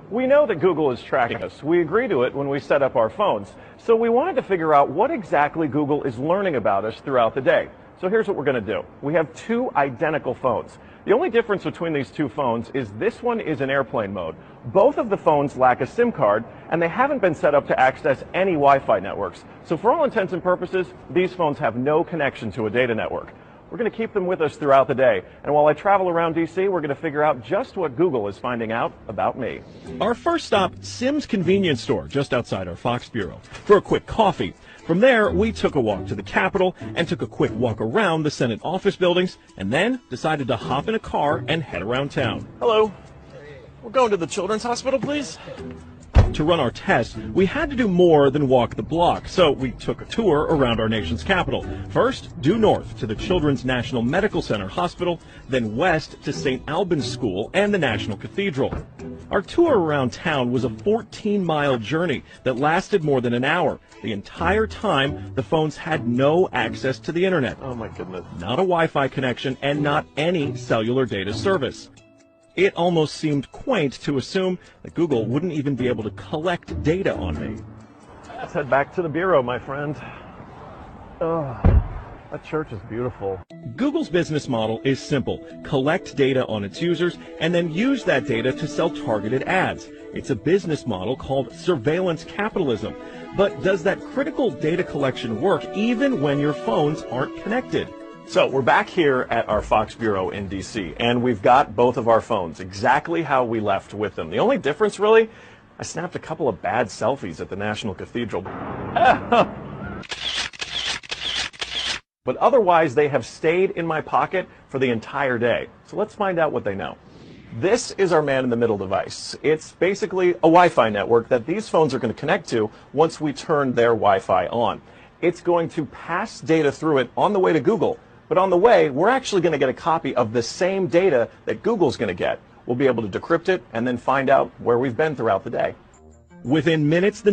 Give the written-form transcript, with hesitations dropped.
We know that Google is tracking us. We agree to it when we set up our phones. So we wanted to figure out what exactly Google is learning about us throughout the day. So here's what we're going to do. We have two identical phones. The only difference between these two phones is this one is in airplane mode. Both of the phones lack a SIM card, and they haven't been set up to access any Wi-Fi networks. So for all intents and purposes, these phones have no connection to a data network. We're going to keep them with us throughout the day. And while I travel around DC, we're going to figure out just what Google is finding out about me. Our first stop, Sim's convenience store, just outside our Fox bureau, for a quick coffee. From there, we took a walk to the Capitol and took a quick walk around the Senate office buildings, and then decided to hop in a car and head around town. Hello. We're going to the Children's Hospital, please. To run our test, we had to do more than walk the block, so we took a tour around our nation's capital. First, due north to the Children's National Medical Center Hospital, then west to St. Albans School and the National Cathedral. Our tour around town was a 14-mile journey that lasted more than an hour. The entire time, the phones had no access to the internet. Oh my goodness. Not a Wi-Fi connection and not any cellular data service. It almost seemed quaint to assume that Google wouldn't even be able to collect data on me. Let's head back to the bureau, my friend. Oh, that church is beautiful. Google's business model is simple. Collect data on its users and then use that data to sell targeted ads. It's a business model called surveillance capitalism. But does that critical data collection work even when your phones aren't connected? So we're back here at our Fox Bureau in DC, and we've got both of our phones exactly how we left with them. The only difference, really, I snapped a couple of bad selfies at the National Cathedral. But otherwise, they have stayed in my pocket for the entire day. So let's find out what they know. This is our man-in-the-middle device. It's basically a Wi-Fi network that these phones are going to connect to once we turn their Wi-Fi on. It's going to pass data through it on the way to Google. But on the way, we're actually going to get a copy of the same data that Google's going to get. We'll be able to decrypt it and then find out where we've been throughout the day. Within minutes, the